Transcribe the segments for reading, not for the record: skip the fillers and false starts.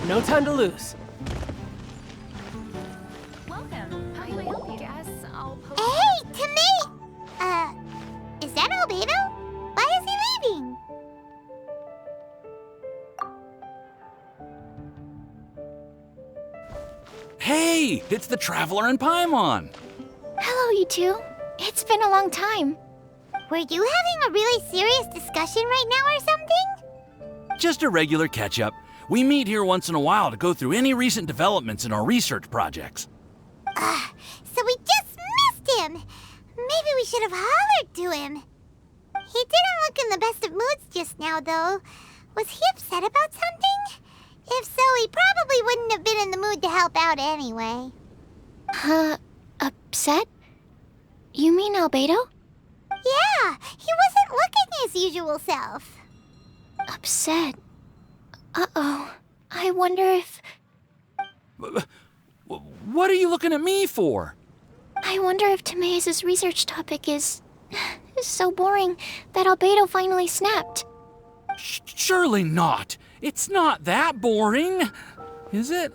No time to lose. Welcome. How can I help you? Guess I'll post. Hey, to me! Is that Albedo? Why is he leaving? Hey, it's the Traveler and Paimon. Hello, you two. It's been a long time. Were you having a really serious discussion right now or something? Just a regular catch-up. We meet here once in a while to go through any recent developments in our research projects. So we just missed him. Maybe we should have hollered to him. He didn't look in the best of moods just now, though. Was he upset about something? If so, he probably wouldn't have been in the mood to help out anyway. Upset? You mean Albedo? Yeah, he wasn't looking his usual self. Upset? Uh-oh. I wonder if... What are you looking at me for? I wonder if Timaeus' research topic is so boring that Albedo finally snapped. Surely not. It's not that boring, is it?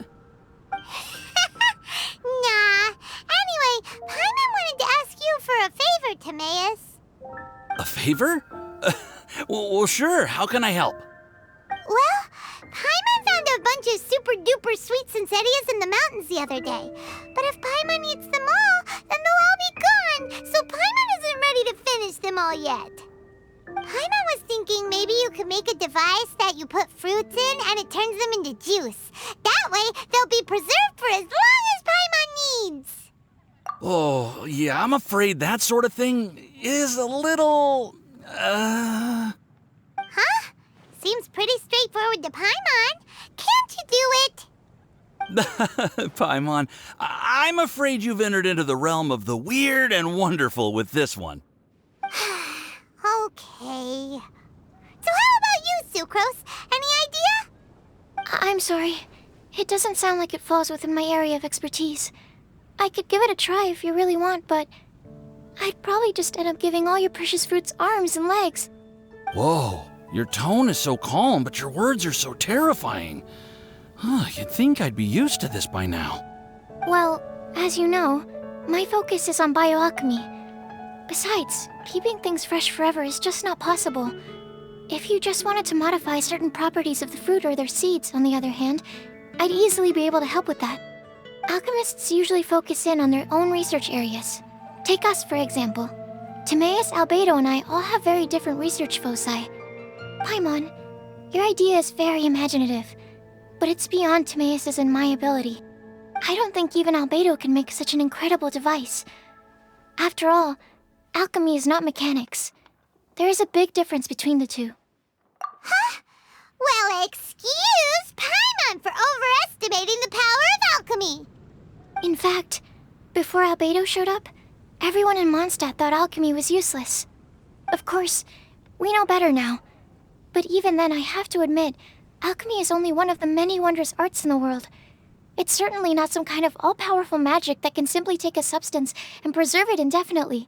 Nah. Anyway, Paimon wanted to ask you for a favor, Timaeus. A favor? Well, sure. How can I help? Well, Paimon found a bunch of super-duper sweet Sincerias in the mountains the other day. But if Paimon eats them all, then they'll all be gone, so Paimon isn't ready to finish them all yet. Paimon was thinking maybe you could make a device that you put fruits in and it turns them into juice. That way, they'll be preserved for as long as Paimon needs. Oh, yeah, I'm afraid that sort of thing is a little... Huh? Seems pretty straightforward to Paimon. Can't you do it? Paimon, I'm afraid you've entered into the realm of the weird and wonderful with this one. Okay. So how about you, Sucrose? Any idea? I'm sorry. It doesn't sound like it falls within my area of expertise. I could give it a try if you really want, but I'd probably just end up giving all your precious fruits arms and legs. Whoa, your tone is so calm, but your words are so terrifying. You'd think I'd be used to this by now. Well, as you know, my focus is on bioalchemy. Besides, keeping things fresh forever is just not possible. If you just wanted to modify certain properties of the fruit or their seeds, on the other hand, I'd easily be able to help with that. Alchemists usually focus in on their own research areas. Take us, for example. Timaeus, Albedo, and I all have very different research foci. Paimon, your idea is very imaginative, but it's beyond Timaeus' and my ability. I don't think even Albedo can make such an incredible device. After all, alchemy is not mechanics. There is a big difference between the two. Huh? Well, excuse Paimon for overestimating the power of alchemy! In fact, before Albedo showed up, everyone in Mondstadt thought alchemy was useless. Of course, we know better now. But even then, I have to admit, alchemy is only one of the many wondrous arts in the world. It's certainly not some kind of all-powerful magic that can simply take a substance and preserve it indefinitely.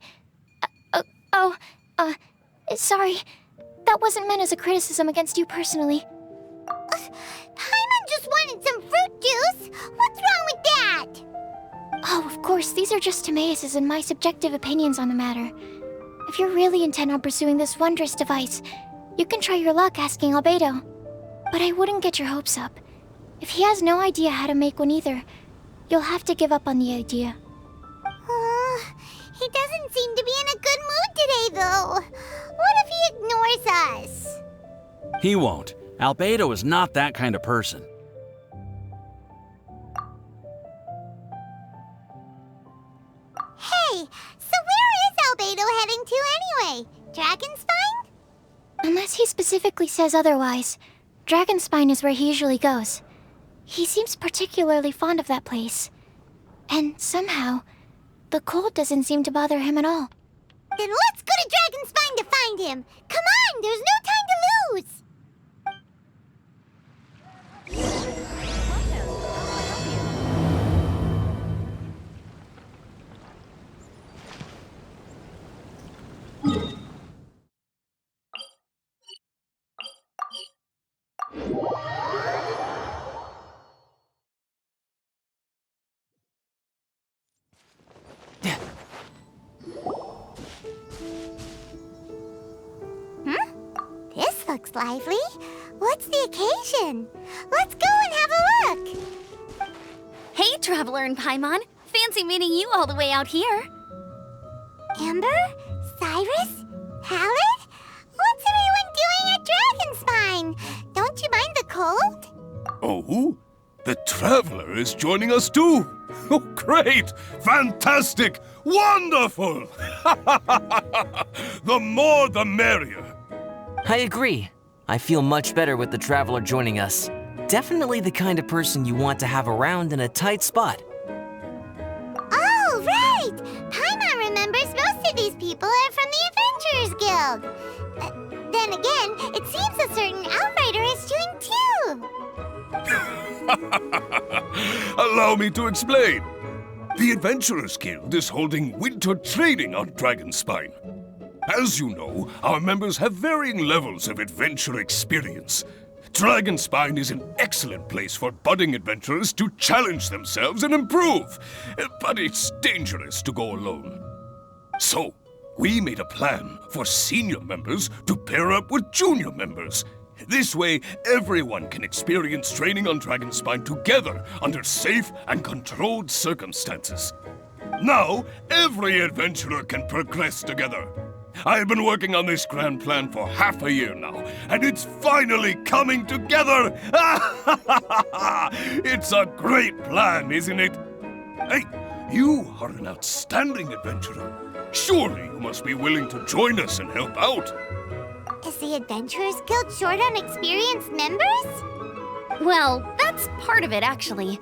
Sorry. That wasn't meant as a criticism against you personally. Paimon just wanted some fruit juice! What's wrong with that? Oh, of course, these are just Timaeus' and my subjective opinions on the matter. If you're really intent on pursuing this wondrous device, you can try your luck asking Albedo. But I wouldn't get your hopes up. If he has no idea how to make one either, you'll have to give up on the idea. He doesn't seem to be in a good mood today, though. What if he ignores us? He won't. Albedo is not that kind of person. Hey, so where is Albedo heading to anyway? Dragonspine? Unless he specifically says otherwise, Dragonspine is where he usually goes. He seems particularly fond of that place. And somehow, the cold doesn't seem to bother him at all. Then let's go to Dragonspine to find him! Come on, there's no time to lose! looks lively. What's the occasion? Let's go and have a look! Hey, Traveler and Paimon. Fancy meeting you all the way out here. Amber? Cyrus? Halid? What's everyone doing at Dragonspine? Don't you mind the cold? Oh? The Traveler is joining us too! Oh, great! Fantastic! Wonderful! The more the merrier! I agree. I feel much better with the Traveler joining us. Definitely the kind of person you want to have around in a tight spot. Oh, right! Paimon remembers most of these people are from the Adventurers Guild. Then again, it seems a certain Outrider is doing too. Allow me to explain. The Adventurers Guild is holding winter training on Dragonspine. As you know, our members have varying levels of adventure experience. Dragonspine is an excellent place for budding adventurers to challenge themselves and improve, but it's dangerous to go alone. So, we made a plan for senior members to pair up with junior members. This way, everyone can experience training on Dragonspine together under safe and controlled circumstances. Now, every adventurer can progress together. I've been working on this grand plan for half a year now, and it's finally coming together! It's a great plan, isn't it? Hey, you are an outstanding adventurer. Surely you must be willing to join us and help out. Is the Adventurers Guild short on experienced members? Well, that's part of it, actually.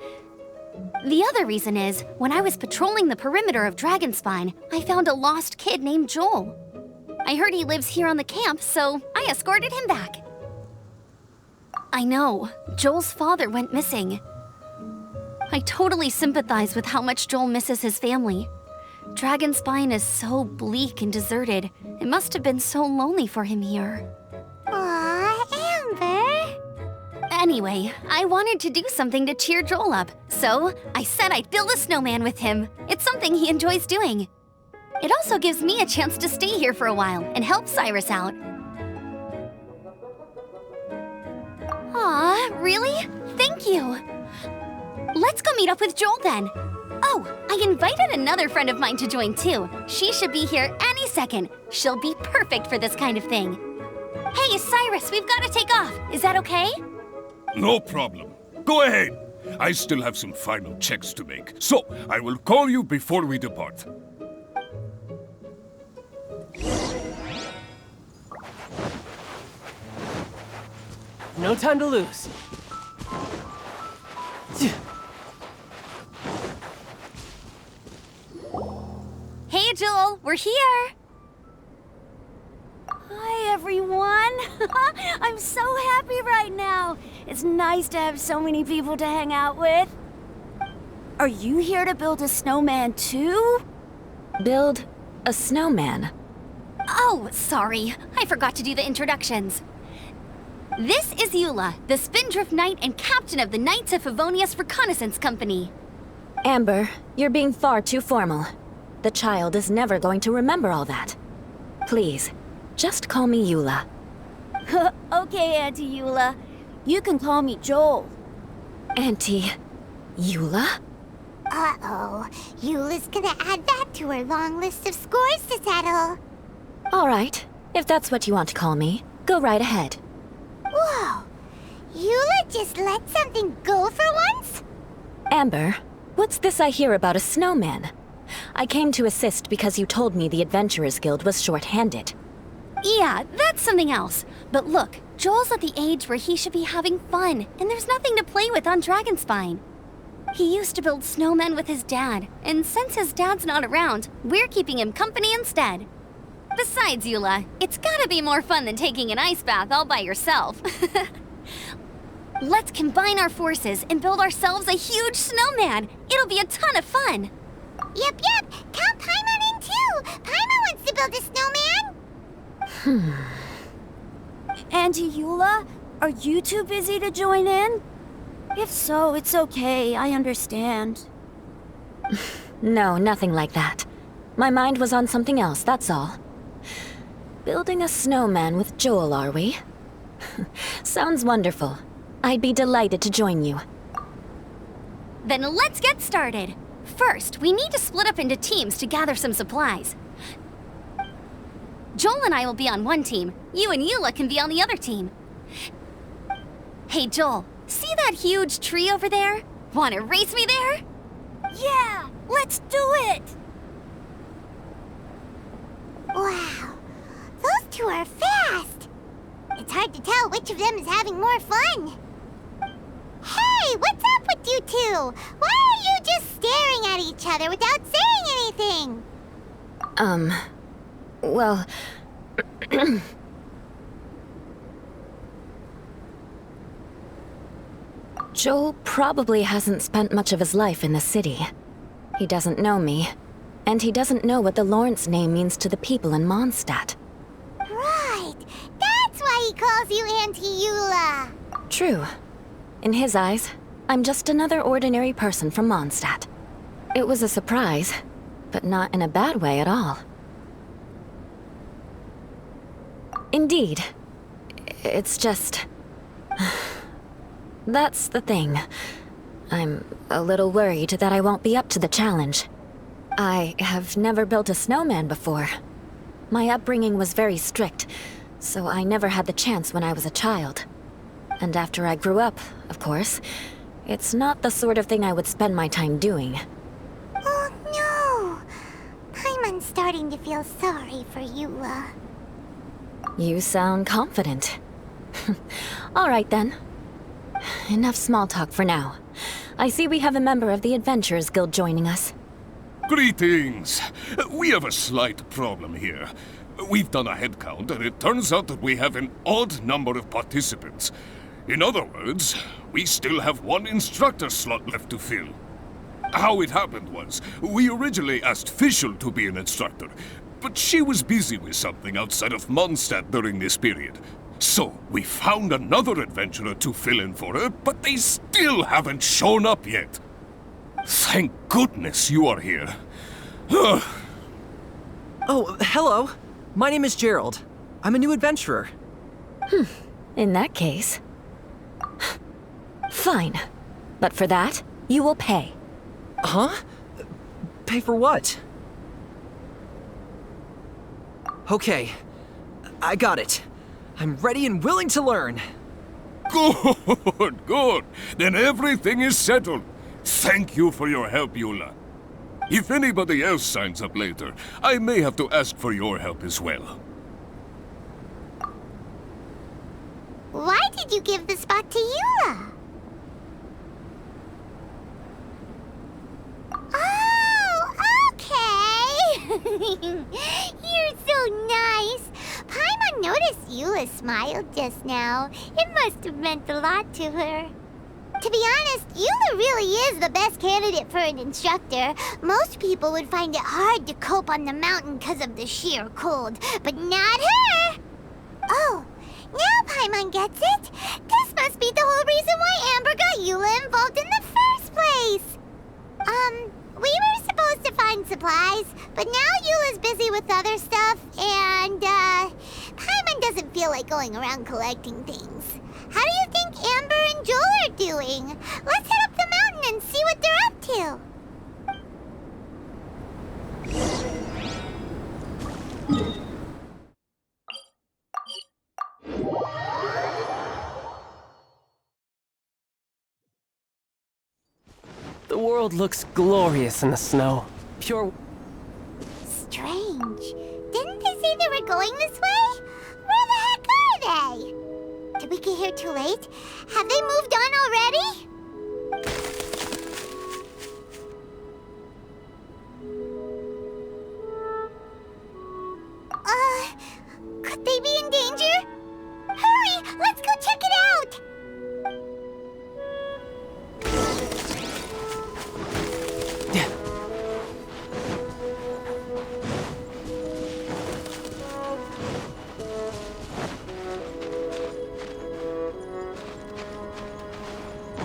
The other reason is, when I was patrolling the perimeter of Dragonspine, I found a lost kid named Joel. I heard he lives here on the camp, so I escorted him back. I know, Joel's father went missing. I totally sympathize with how much Joel misses his family. Dragonspine is so bleak and deserted. It must have been so lonely for him here. Aw, Amber! Anyway, I wanted to do something to cheer Joel up, so I said I'd build a snowman with him. It's something he enjoys doing. It also gives me a chance to stay here for a while and help Cyrus out. Aw, really? Thank you. Let's go meet up with Joel then. Oh, I invited another friend of mine to join too. She should be here any second. She'll be perfect for this kind of thing. Hey, Cyrus, we've got to take off. Is that okay? No problem. Go ahead. I still have some final checks to make, so I will call you before we depart. No time to lose. Hey, Joel, we're here. Hi, everyone. I'm so happy right now. It's nice to have so many people to hang out with. Are you here to build a snowman too? Build a snowman? Oh, sorry. I forgot to do the introductions. This is Eula, the Spindrift Knight and captain of the Knights of Favonius Reconnaissance Company. Amber, you're being far too formal. The child is never going to remember all that. Please, just call me Eula. Okay, Auntie Eula. You can call me Joel. Auntie Eula? Uh-oh. Eula's gonna add that to her long list of scores to settle. All right, if that's what you want to call me, go right ahead. Whoa! Eula just let something go for once? Amber, what's this I hear about a snowman? I came to assist because you told me the Adventurers Guild was short-handed. Yeah, that's something else. But look, Joel's at the age where he should be having fun, and there's nothing to play with on Dragonspine. He used to build snowmen with his dad, and since his dad's not around, we're keeping him company instead. Besides, Eula, it's gotta be more fun than taking an ice bath all by yourself. Let's combine our forces and build ourselves a huge snowman. It'll be a ton of fun. Yep. Count Paimon in too. Paimon wants to build a snowman. Auntie Eula, are you too busy to join in? If so, it's okay. I understand. No, nothing like that. My mind was on something else, that's all. Building a snowman with Joel, are we? Sounds wonderful. I'd be delighted to join you. Then let's get started. First, we need to split up into teams to gather some supplies. Joel and I will be on one team. You and Eula can be on the other team. Hey, Joel, see that huge tree over there? Want to race me there? Yeah, let's do it! Wow, those two are fast. It's hard to tell which of them is having more fun. Hey, what's up with you two? Why are you just staring at each other without saying anything? Well... Joel probably hasn't spent much of his life in the city. He doesn't know me, and he doesn't know what the Lawrence name means to the people in Mondstadt. Right, that's why he calls you Auntie Eula. True. In his eyes, I'm just another ordinary person from Mondstadt. It was a surprise, but not in a bad way at all. Indeed. It's just... That's the thing. I'm a little worried that I won't be up to the challenge. I have never built a snowman before. My upbringing was very strict, so I never had the chance when I was a child. And after I grew up, of course, it's not the sort of thing I would spend my time doing. Oh no! Paimon's starting to feel sorry for Eula. You sound confident. All right then. Enough small talk for now. I see we have a member of the Adventurers Guild joining us. Greetings. We have a slight problem here. We've done a head count, and it turns out that we have an odd number of participants. In other words, we still have one instructor slot left to fill. How it happened was, we originally asked Fischl to be an instructor, but she was busy with something outside of Mondstadt during this period. So, we found another adventurer to fill in for her, but they still haven't shown up yet. Thank goodness you are here. Oh, hello. My name is Gerald. I'm a new adventurer. In that case... Fine. But for that, you will pay. Huh? Pay for what? Okay. I got it. I'm ready and willing to learn. Good, good. Then everything is settled. Thank you for your help, Eula. If anybody else signs up later, I may have to ask for your help as well. Why did you give the spot to Eula? Oh, okay. You're so nice. Paimon noticed Eula smiled just now. It must have meant a lot to her. To be honest, Eula really is the best candidate for an instructor. Most people would find it hard to cope on the mountain because of the sheer cold, but not her! Oh, now Paimon gets it. This must be the whole reason why Amber got Eula involved in the first place. We were supposed to find supplies, but now Eula's busy with other stuff, and, Paimon doesn't feel like going around collecting things. How do you think Amber and Joel are doing? Let's head up the mountain and see what they're up to. The world looks glorious in the snow. Pure... Strange. Didn't they say they were going this way? Where the heck are they? Did we get here too late? Have they moved on already? Could they be in danger? Hurry! Let's go check it out!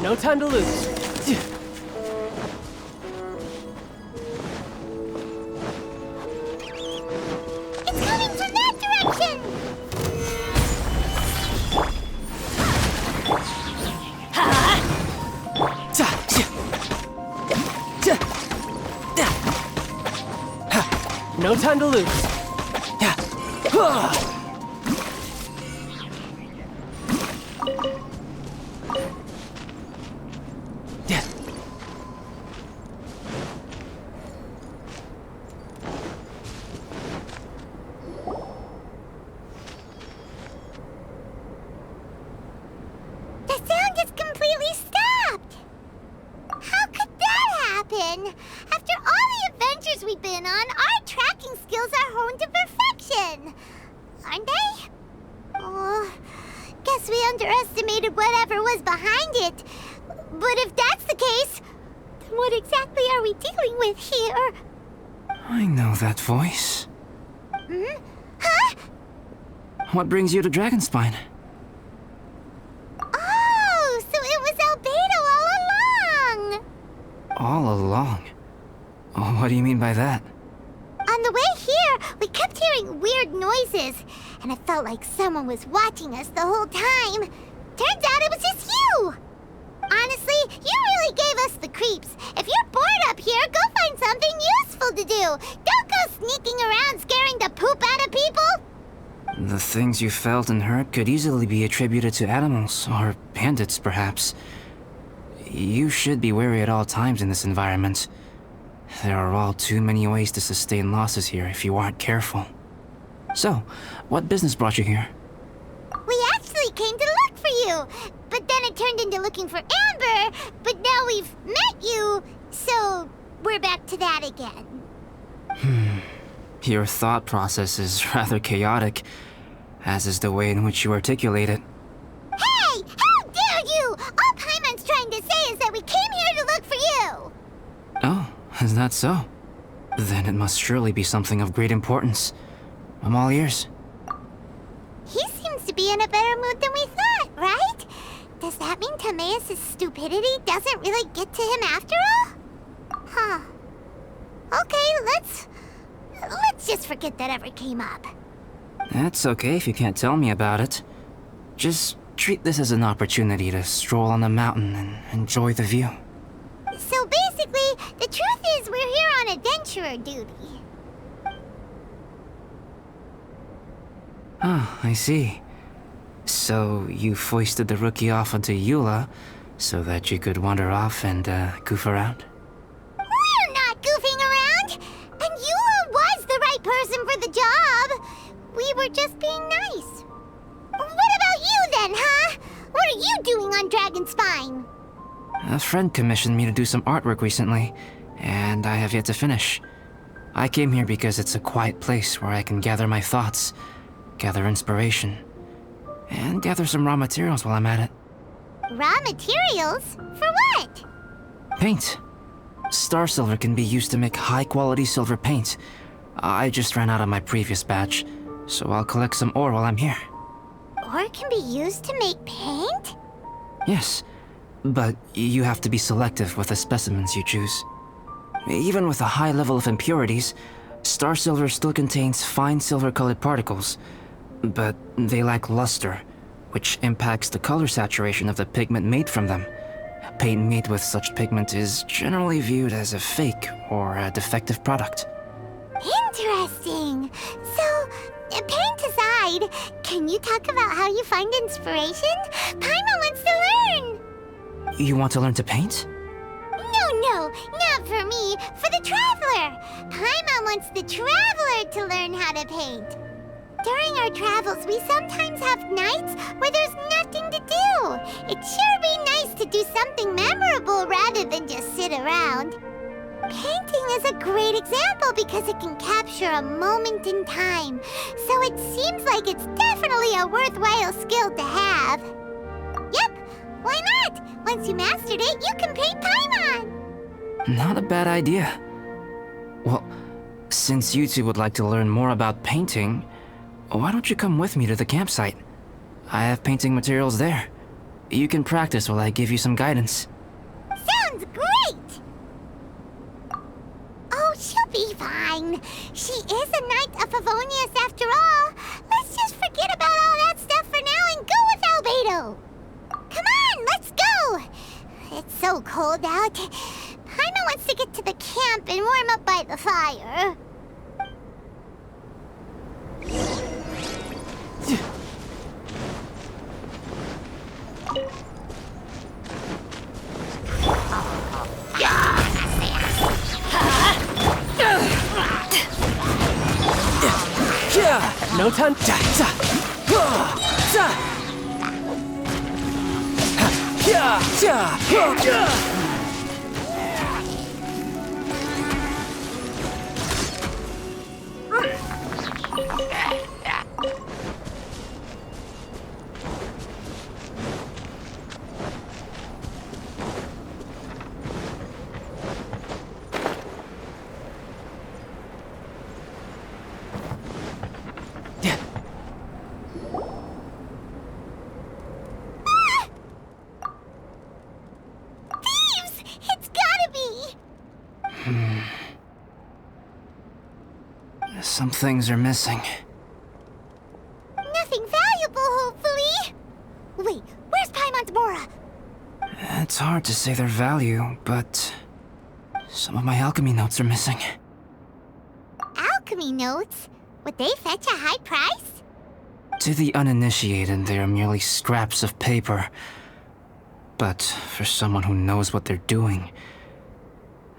No time to lose. It's coming from that direction! No time to lose. Yeah. Ah! Yeah. The sound just completely stopped! How could that happen? After all the adventures we've been on, our tracking skills are honed to perfection! Aren't they? Oh, guess we underestimated whatever was behind it. But if that's the case, then what exactly are we dealing with here? I know that voice. Hmm? Huh? What brings you to Dragonspine? Oh, so it was Albedo all along! All along? Oh, what do you mean by that? On the way here, we kept hearing weird noises, and it felt like someone was watching us the whole time. Turns out it was just you! Honestly, you really gave us the creeps. If you're bored up here, go find something useful to do. Don't go sneaking around scaring the poop out of people. The things you felt and heard could easily be attributed to animals, or bandits, perhaps. You should be wary at all times in this environment. There are all too many ways to sustain losses here if you aren't careful. So, what business brought you here? We actually came to look for you, but then it turned into looking for Amber, but now we've met you, so we're back to that again. Your thought process is rather chaotic, as is the way in which you articulate it. Hey! How dare you! All Paimon's trying to say is that we came here to look for you! Oh, is that so? Then it must surely be something of great importance. I'm all ears. He seems to be in a better mood than we thought, right? Does that mean Timaeus' stupidity doesn't really get to him after all? Huh. Okay, let's just forget that ever came up. That's okay if you can't tell me about it. Just treat this as an opportunity to stroll on the mountain and enjoy the view. So basically, the truth is we're here on adventurer duty. Ah, I see. So you foisted the rookie off onto Eula so that you could wander off and goof around? We're not goofing around! And Eula was the right person for the job! We were just being nice. What about you then, huh? What are you doing on Dragonspine? A friend commissioned me to do some artwork recently, and I have yet to finish. I came here because it's a quiet place where I can gather my thoughts, gather inspiration, and gather some raw materials while I'm at it. Raw materials? For what? Paint. Star silver can be used to make high-quality silver paint. I just ran out of my previous batch, so I'll collect some ore while I'm here. Ore can be used to make paint? Yes, but you have to be selective with the specimens you choose. Even with a high level of impurities, star silver still contains fine silver-colored particles, but they lack luster, which impacts the color saturation of the pigment made from them. Paint made with such pigment is generally viewed as a fake or a defective product. Interesting. So, paint aside, can you talk about how you find inspiration? Paimon wants to learn! You want to learn to paint? No, not for me, for the Traveler! Paimon wants the Traveler to learn how to paint. During our travels, we sometimes have nights where there's nothing to do. It'd sure be nice to do something memorable rather than just sit around. Painting is a great example because it can capture a moment in time, so it seems like it's definitely a worthwhile skill to have. Yep, why not? Once you mastered it, you can paint Paimon! Not a bad idea. Well, since you two would like to learn more about painting, why don't you come with me to the campsite? I have painting materials there. You can practice while I give you some guidance. Sounds great! Oh, she'll be fine. She is a Knight of Favonius after all. Let's just forget about all that stuff for now and go with Albedo. Come on, let's go! It's so cold out. Paimon wants to get to the camp and warm up by the fire. No time. It's gotta be! Some things are missing. Nothing valuable, hopefully! Wait, where's Paimon's Bora? It's hard to say their value, but some of my alchemy notes are missing. Alchemy notes? Would they fetch a high price? To the uninitiated, they are merely scraps of paper. But for someone who knows what they're doing,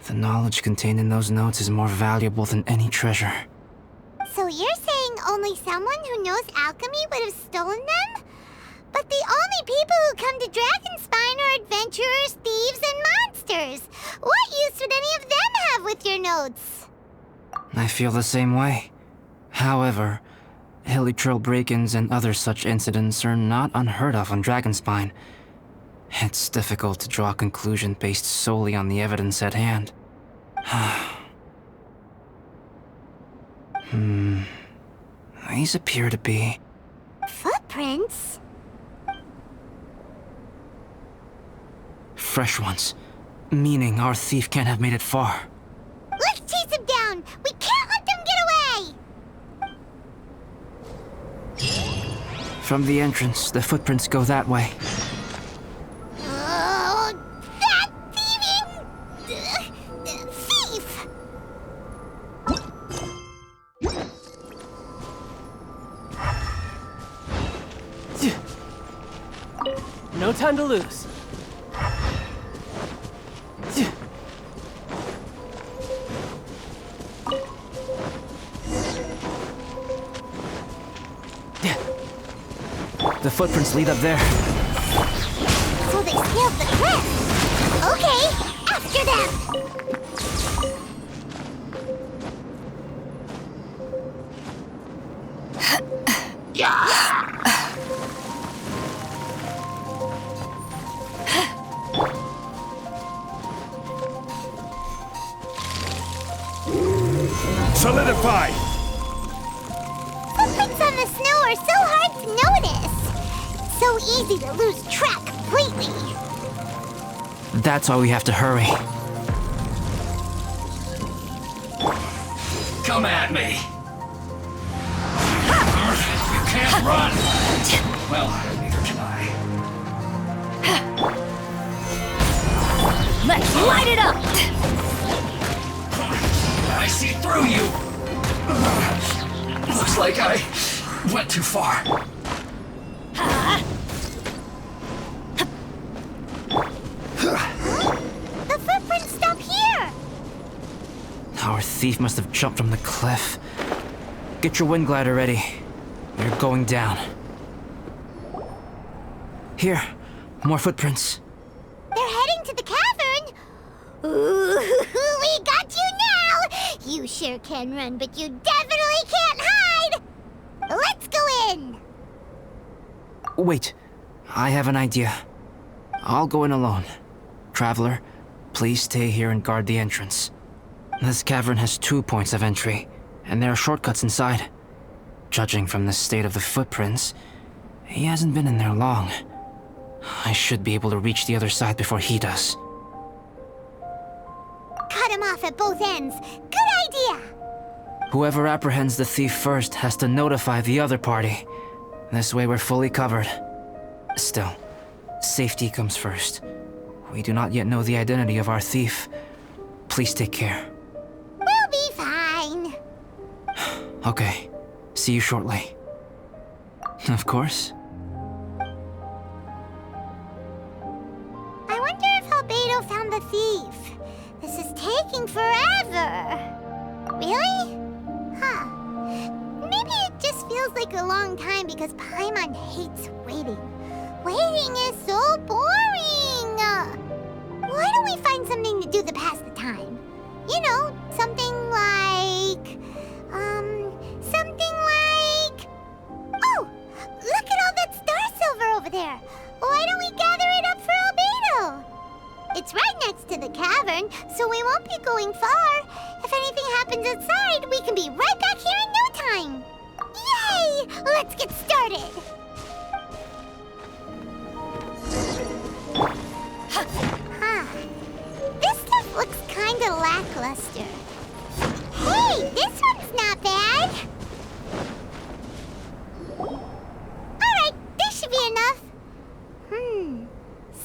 the knowledge contained in those notes is more valuable than any treasure. So you're saying only someone who knows alchemy would have stolen them? But the only people who come to Dragonspine are adventurers, thieves, and monsters. What use would any of them have with your notes? I feel the same way. However, hilly trail break-ins and other such incidents are not unheard of on Dragonspine. It's difficult to draw a conclusion based solely on the evidence at hand. These appear to be... Footprints? fresh ones. Meaning our thief can't have made it far. Let's chase him down! We can't let them get away! From the entrance, the footprints go that way. Oh, that thieving... thief! No time to lose. The footprints lead up there. So they scaled the cliff! Okay, after them! Solidify! Footprints on the snow are so hard to notice. So easy to lose track completely. That's why we have to hurry. Come at me. You can't run. Well, neither can I. Let's light it up! I see through you. Looks like I went too far. The footprints stop here. Our thief must have jumped from the cliff. Get your wind glider ready. We're going down. Here, more footprints. They're heading to the cavern. Ooh, we got you now. You sure can run, but you definitely can't hide. Let's go in. Wait, I have an idea. I'll go in alone. Traveler, please stay here and guard the entrance. This cavern has 2 points of entry, and there are shortcuts inside. Judging from the state of the footprints, he hasn't been in there long. I should be able to reach the other side before he does. Cut him off at both ends. Good idea. Whoever apprehends the thief first has to notify the other party. This way we're fully covered. Still, safety comes first. We do not yet know the identity of our thief. Please take care. We'll be fine. Okay. See you shortly. Of course. I wonder if Albedo found the thief. This is taking forever. Really? Huh. Maybe it just feels like a long time because Paimon hates waiting. Waiting is so boring! Why don't we find something to do to pass the time? You know, something like... Oh! Look at all that star silver over there! Why don't we gather it up for Albedo? It's right next to the cavern, so we won't be going far. If anything happens outside, we can be right back here in no time. Yay! Let's get started! This stuff looks kinda lackluster. Hey, this one's not bad! Alright, this should be enough.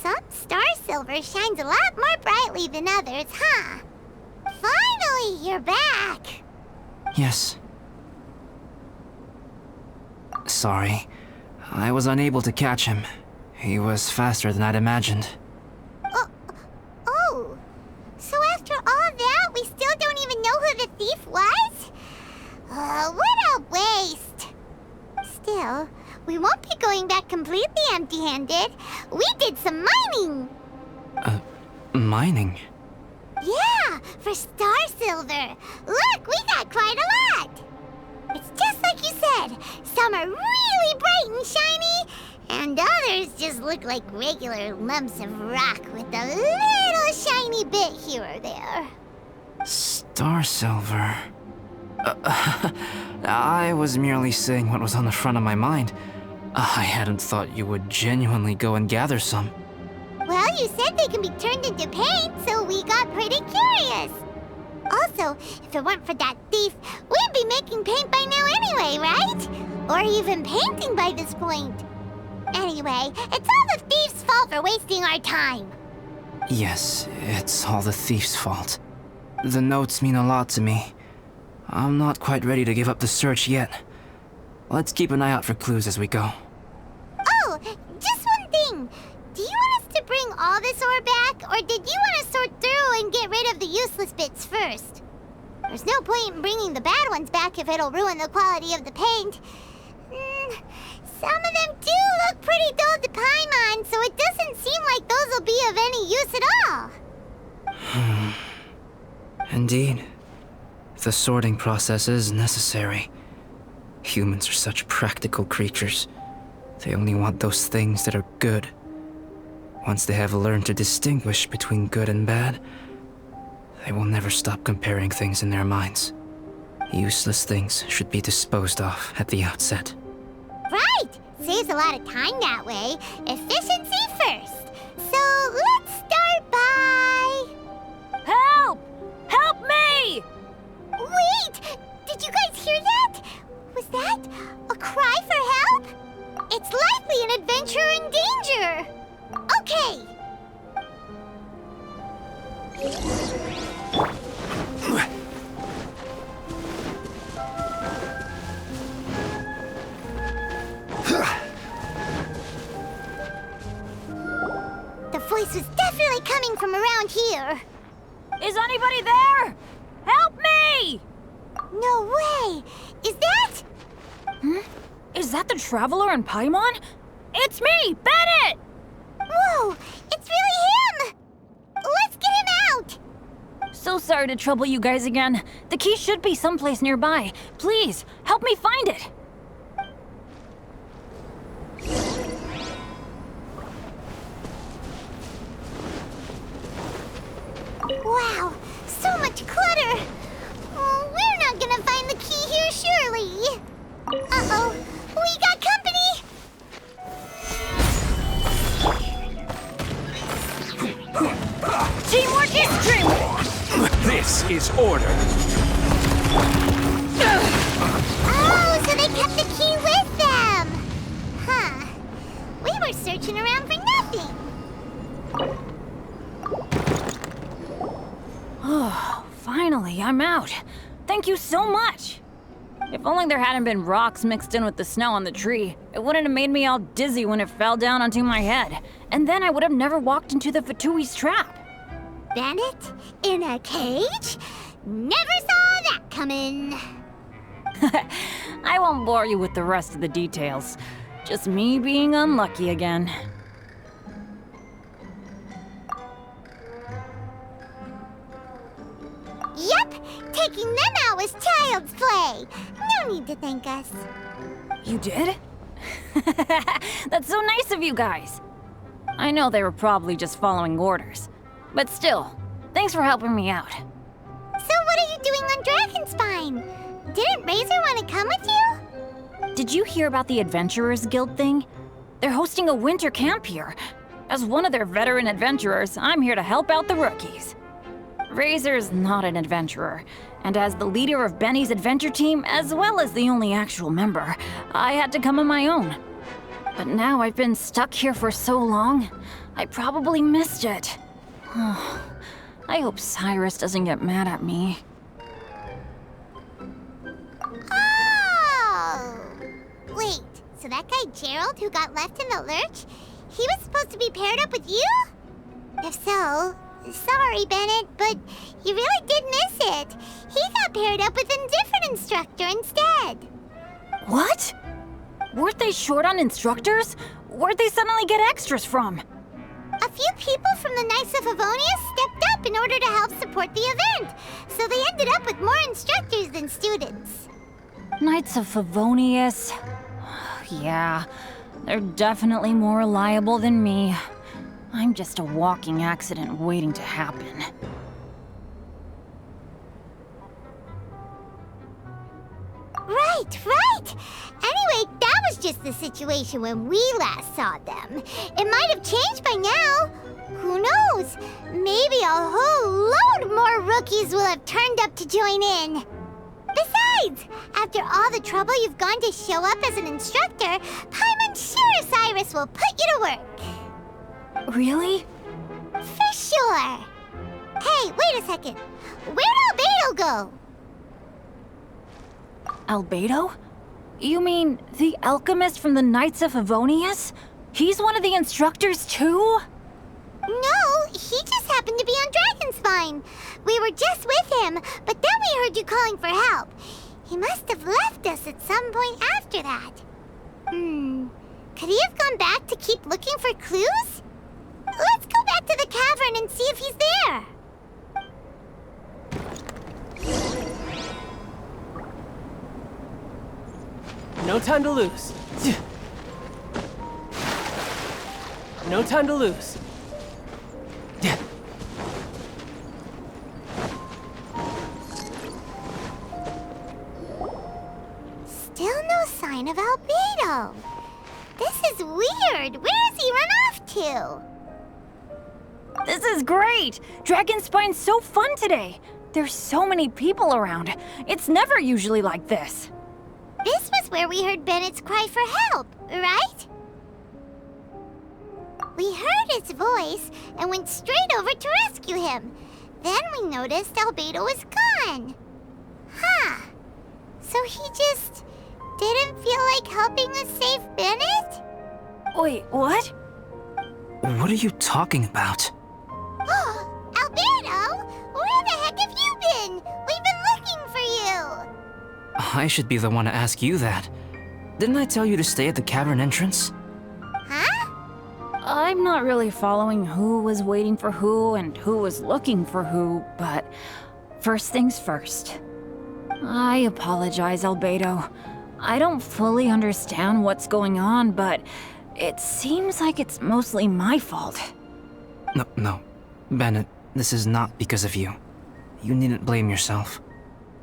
Some star silver shines a lot more brightly than others, huh? Finally, you're back! Yes. Sorry. I was unable to catch him. He was faster than I'd imagined. Oh, so after all that, we still don't even know who the thief was? What a waste! Still, we won't be going back completely empty-handed. We did some mining! Mining? Yeah, for star silver. Look, we got quite a lot! It's just like you said. Some are really bright and shiny, and others just look like regular lumps of rock with a little shiny bit here or there. Star silver. I was merely saying what was on the front of my mind. I hadn't thought you would genuinely go and gather some. Well, you said they can be turned into paint, so we got pretty curious. Also, if it weren't for that thief, we'd be making paint by now anyway, right? Or even painting by this point. Anyway, it's all the thief's fault for wasting our time. Yes, it's all the thief's fault. The notes mean a lot to me. I'm not quite ready to give up the search yet. Let's keep an eye out for clues as we go. Oh, just one thing. Do you want us to bring all this ore back, or did you want to sort through and get rid of the useless bits first? There's no point in bringing the bad ones back if it'll ruin the quality of the paint. Some of them do look pretty dull to Paimon, so it doesn't seem like those will be of any use at all. Indeed. The sorting process is necessary. Humans are such practical creatures. They only want those things that are good. Once they have learned to distinguish between good and bad, they will never stop comparing things in their minds. Useless things should be disposed of at the outset. Right! Saves a lot of time that way. Efficiency first. So let's start by... Help! Help me! Wait! Did you guys hear that? Was that a cry for help? It's likely an adventurer in danger. Okay. The voice was definitely coming from around here. Is anybody there? Help me! No way! Is that... Is that the Traveler in Paimon? It's me, Bennett! Whoa! It's really him! Let's get him out! So sorry to trouble you guys again. The key should be someplace nearby. Please, help me find it. Wow, so much clutter! Oh, we're not gonna find the key here, surely! Uh-oh, we got company! Teamwork is dreamwork! This is order. Oh, so they kept the key with them! Huh. We were searching around for nothing. Oh, finally, I'm out. Thank you so much. If only there hadn't been rocks mixed in with the snow on the tree, it wouldn't have made me all dizzy when it fell down onto my head. And then I would have never walked into the Fatui's trap. Bennett? In a cage? Never saw that coming. I won't bore you with the rest of the details. Just me being unlucky again. Yep, taking them out was child's play. No need to thank us. You did? That's so nice of you guys. I know they were probably just following orders. But still, thanks for helping me out. So what are you doing on Dragonspine? Didn't Razor want to come with you? Did you hear about the Adventurers Guild thing? They're hosting a winter camp here. As one of their veteran adventurers, I'm here to help out the rookies. Razor's not an adventurer, and as the leader of Benny's adventure team, as well as the only actual member, I had to come on my own. But now I've been stuck here for so long, I probably missed it. I hope Cyrus doesn't get mad at me. Oh! Wait, so that guy Gerald who got left in the lurch, he was supposed to be paired up with you? If so, sorry, Bennett, but you really did miss it. He got paired up with a different instructor instead. What? Weren't they short on instructors? Where'd they suddenly get extras from? A few people from the Knights of Favonius stepped up in order to help support the event, so they ended up with more instructors than students. Knights of Favonius? Yeah, they're definitely more reliable than me. I'm just a walking accident waiting to happen. Right. Anyway, that was just the situation when we last saw them. It might have changed by now. Who knows? Maybe a whole load more rookies will have turned up to join in. Besides, after all the trouble you've gone to show up as an instructor, Paimon's sure Cyrus will put you to work. Really? For sure. Hey, wait a second. Where'd Albedo go? Albedo? You mean the alchemist from the Knights of Favonius? He's one of the instructors too? No, he just happened to be on Dragonspine. We were just with him, but then we heard you calling for help. He must have left us at some point after that. Could he have gone back to keep looking for clues? Let's go back to the cavern and see if he's there. No time to lose. No time to lose. Still no sign of Albedo. This is weird. Where has he run off to? This is great! Dragonspine's so fun today! There's so many people around. It's never usually like this. This was where we heard Bennett's cry for help, right? We heard his voice and went straight over to rescue him. Then we noticed Albedo was gone. Huh. So he just didn't feel like helping us save Bennett? Wait, what? What are you talking about? Oh, Albedo! Where the heck have you been? We've been looking for you! I should be the one to ask you that. Didn't I tell you to stay at the cavern entrance? Huh? I'm not really following who was waiting for who and who was looking for who, but first things first. I apologize, Albedo. I don't fully understand what's going on, but it seems like it's mostly my fault. No. Bennett, this is not because of you. You needn't blame yourself.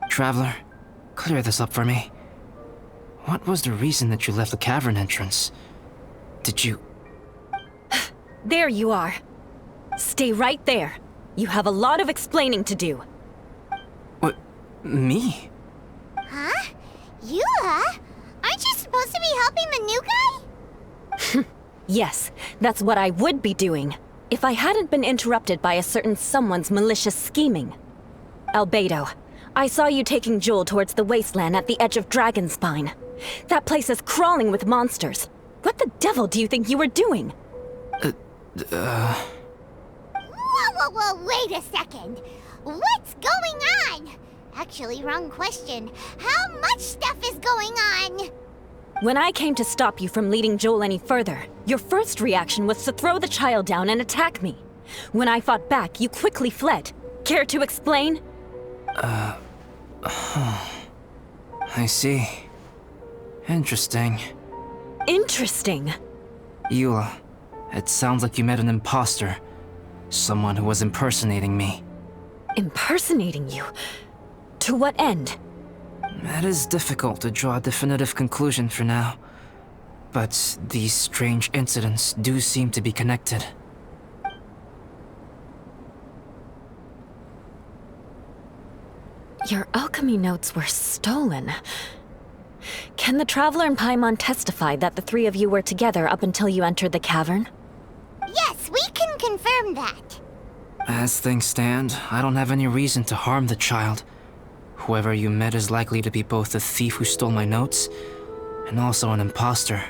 Traveler, clear this up for me. What was the reason that you left the cavern entrance? Did you... There you are. Stay right there. You have a lot of explaining to do. What? Me? Huh? You, huh? Aren't you supposed to be helping the new guy? Yes, that's what I would be doing, if I hadn't been interrupted by a certain someone's malicious scheming. Albedo, I saw you taking Jewel towards the wasteland at the edge of Dragonspine. That place is crawling with monsters. What the devil do you think you were doing? Whoa, wait a second. What's going on? Actually, wrong question. How much stuff is going on? When I came to stop you from leading Joel any further, your first reaction was to throw the child down and attack me. When I fought back, you quickly fled. Care to explain? I see. Interesting. Interesting. Eula, it sounds like you met an imposter. Someone who was impersonating me. Impersonating you? To what end? It is difficult to draw a definitive conclusion for now. But these strange incidents do seem to be connected. Your alchemy notes were stolen. Can the Traveler and Paimon testify that the three of you were together up until you entered the cavern? Yes, we can confirm that. As things stand, I don't have any reason to harm the child. Whoever you met is likely to be both the thief who stole my notes, and also an imposter.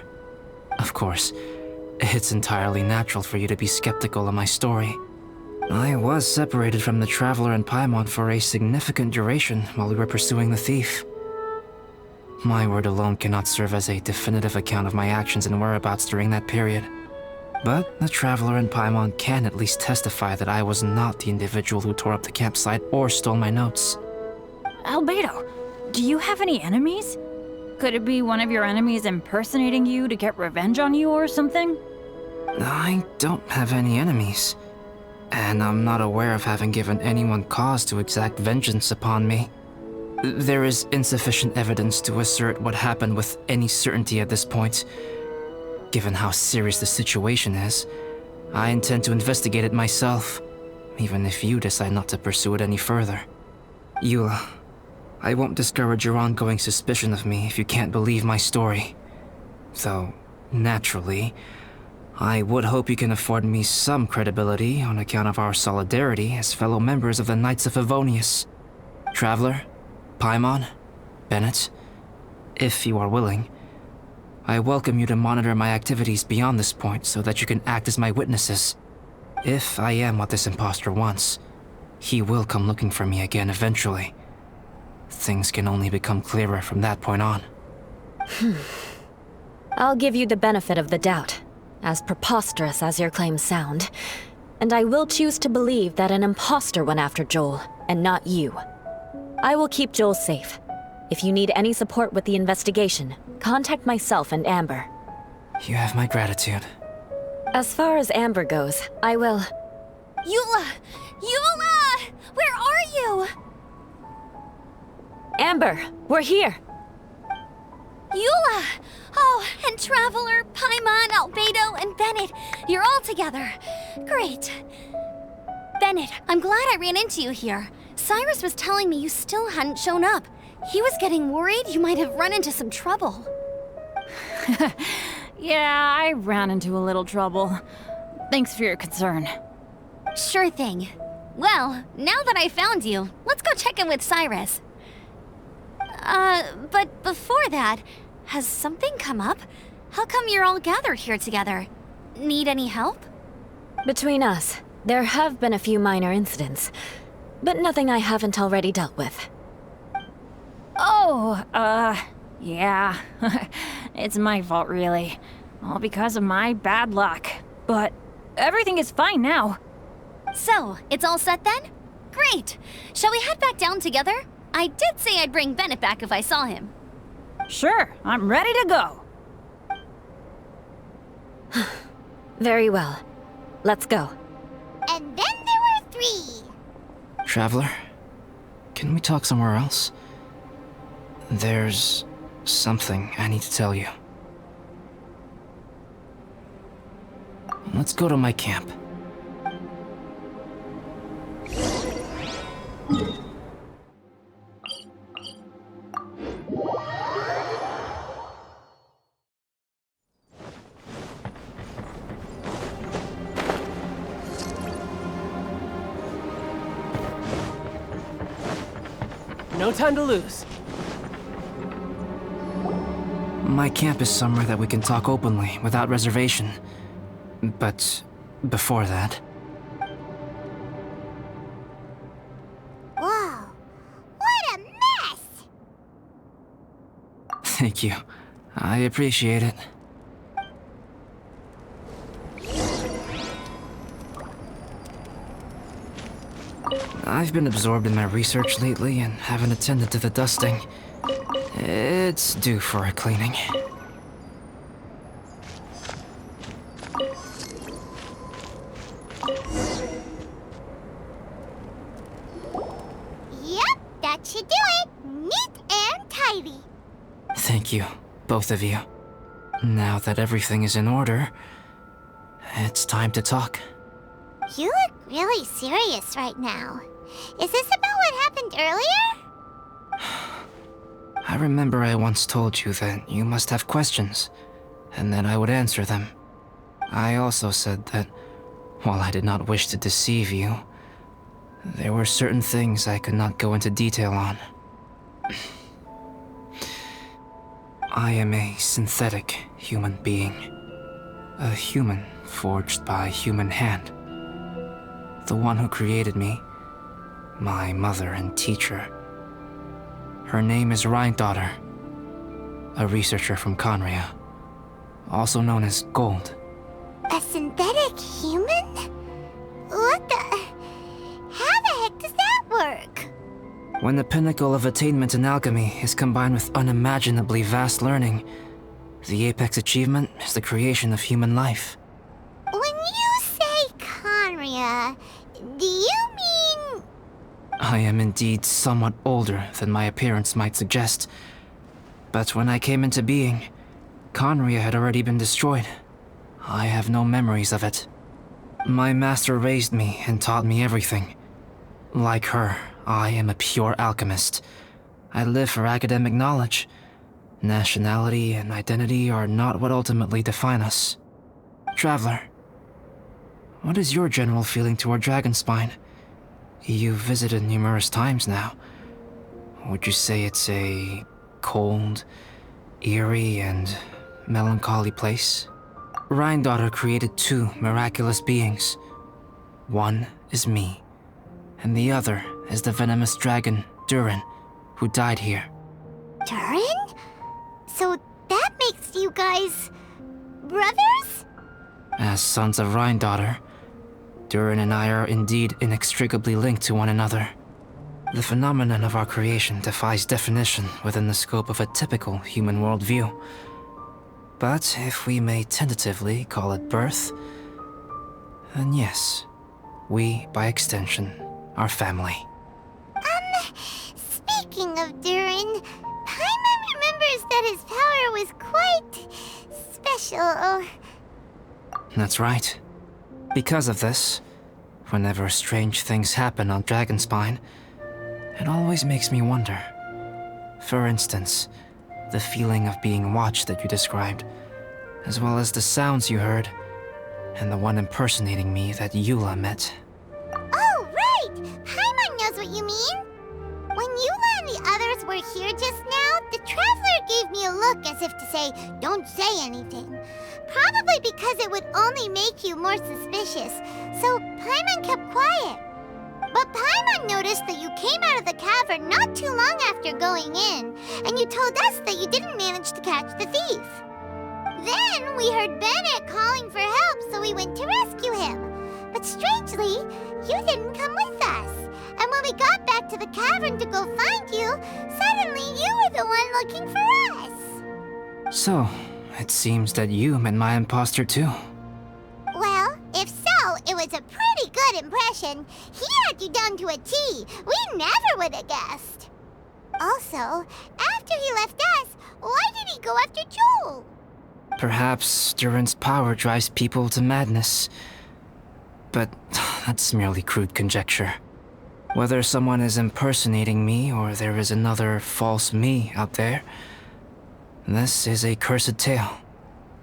Of course, it's entirely natural for you to be skeptical of my story. I was separated from the Traveler and Paimon for a significant duration while we were pursuing the thief. My word alone cannot serve as a definitive account of my actions and whereabouts during that period. But the Traveler and Paimon can at least testify that I was not the individual who tore up the campsite or stole my notes. Albedo, do you have any enemies? Could it be one of your enemies impersonating you to get revenge on you or something? I don't have any enemies. And I'm not aware of having given anyone cause to exact vengeance upon me. There is insufficient evidence to assert what happened with any certainty at this point. Given how serious the situation is, I intend to investigate it myself, even if you decide not to pursue it any further. Eula, I won't discourage your ongoing suspicion of me if you can't believe my story. Though, naturally, I would hope you can afford me some credibility on account of our solidarity as fellow members of the Knights of Favonius. Traveler, Paimon, Bennett, if you are willing, I welcome you to monitor my activities beyond this point so that you can act as my witnesses. If I am what this imposter wants, he will come looking for me again eventually. Things can only become clearer from that point on. I'll give you the benefit of the doubt, as preposterous as your claims sound. And I will choose to believe that an imposter went after Joel, and not you. I will keep Joel safe. If you need any support with the investigation, contact myself and Amber. You have my gratitude. As far as Amber goes, I will... Eula! Eula! Where are you? Amber, we're here! Eula! Oh, and Traveler, Paimon, Albedo, and Bennett. You're all together. Great. Bennett, I'm glad I ran into you here. Cyrus was telling me you still hadn't shown up. He was getting worried you might have run into some trouble. Yeah, I ran into a little trouble. Thanks for your concern. Sure thing. Well, now that I found you, let's go check in with Cyrus. But before that, has something come up? How come you're all gathered here together? Need any help? Between us, there have been a few minor incidents, but nothing I haven't already dealt with. Oh, yeah. It's my fault, really. All because of my bad luck. But everything is fine now. So, it's all set then? Great! Shall we head back down together? I did say I'd bring Bennett back if I saw him. Sure, I'm ready to go. Very well. Let's go. And then there were 3. Traveler, can we talk somewhere else? There's something I need to tell you. Let's go to my camp. No time to lose. My camp is somewhere that we can talk openly, without reservation. But before that... Whoa, what a mess! Thank you. I appreciate it. I've been absorbed in my research lately and haven't attended to the dusting. It's due for a cleaning. Yep, that should do it. Neat and tidy. Thank you, both of you. Now that everything is in order, it's time to talk. You look really serious right now. Is this about what happened earlier? I remember I once told you that you must have questions, and that I would answer them. I also said that, while I did not wish to deceive you, there were certain things I could not go into detail on. I am a synthetic human being. A human forged by human hand. The one who created me, my mother and teacher. Her name is Rhine-daughter, a researcher from Conria, also known as Gold. A synthetic human? What the... How the heck does that work? When the pinnacle of attainment in alchemy is combined with unimaginably vast learning, the apex achievement is the creation of human life. When you say Conria, do you mean... I am indeed somewhat older than my appearance might suggest. But when I came into being, Conria had already been destroyed. I have no memories of it. My master raised me and taught me everything. Like her, I am a pure alchemist. I live for academic knowledge. Nationality and identity are not what ultimately define us. Traveler, what is your general feeling toward Dragonspine? You've visited numerous times now. Would you say it's a cold, eerie, and melancholy place? Rhine-daughter created two miraculous beings. One is me, and the other is the venomous dragon, Durin, who died here. Durin? So that makes you guys... brothers? As sons of Rhine-daughter, Durin and I are indeed inextricably linked to one another. The phenomenon of our creation defies definition within the scope of a typical human worldview. But if we may tentatively call it birth, then yes, we, by extension, are family. Speaking of Durin, Paimon remembers that his power was quite... special. That's right. Because of this, whenever strange things happen on Dragonspine, it always makes me wonder. For instance, the feeling of being watched that you described, as well as the sounds you heard, and the one impersonating me that Eula met. Oh, right! Paimon knows what you mean! When Eula and the others were here just now, the Traveler gave me a look as if to say, don't say anything. Probably because it would only make you more suspicious, so Paimon kept quiet. But Paimon noticed that you came out of the cavern not too long after going in, and you told us that you didn't manage to catch the thief. Then we heard Bennett calling for help, so we went to rescue him. But strangely, you didn't come with us. And when we got back to the cavern to go find you, suddenly you were the one looking for us. So, it seems that you met my imposter too. Well, if so, it was a pretty good impression. He had you down to a T. We never would have guessed. Also, after he left us, why did he go after Joel? Perhaps Durin's power drives people to madness. But that's merely crude conjecture. Whether someone is impersonating me or there is another false me out there, this is a cursed tale,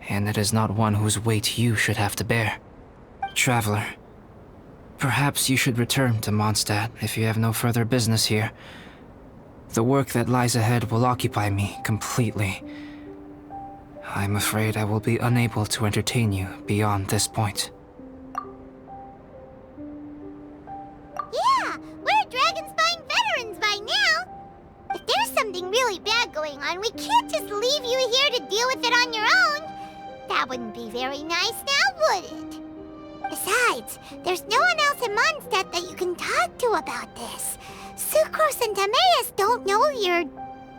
and it is not one whose weight you should have to bear. Traveler, perhaps you should return to Mondstadt if you have no further business here. The work that lies ahead will occupy me completely. I'm afraid I will be unable to entertain you beyond this point. Yeah, we're Dragonspine veterans by now. If there's something really bad going on, we can't can't just leave you here to deal with it on your own. That wouldn't be very nice now, would it? Besides, there's no one else in Mondstadt that you can talk to about this. Sucrose and Timaeus don't know your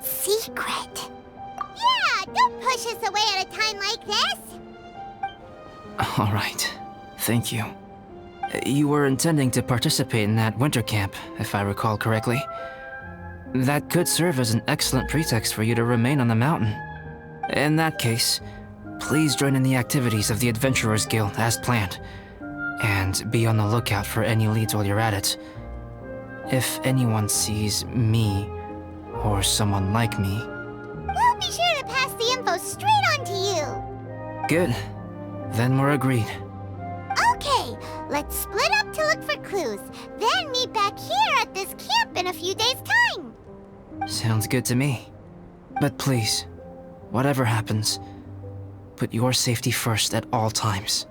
secret. Yeah, don't push us away at a time like this. All right. Thank you. You were intending to participate in that winter camp, if I recall correctly. That could serve as an excellent pretext for you to remain on the mountain. In that case, please join in the activities of the Adventurers Guild as planned, and be on the lookout for any leads while you're at it. If anyone sees me, or someone like me... We'll be sure to pass the info straight on to you. Good. Then we're agreed. Okay, let's split up to look for clues, then meet back here at this camp in a few days' time. Sounds good to me. But please, whatever happens, put your safety first at all times.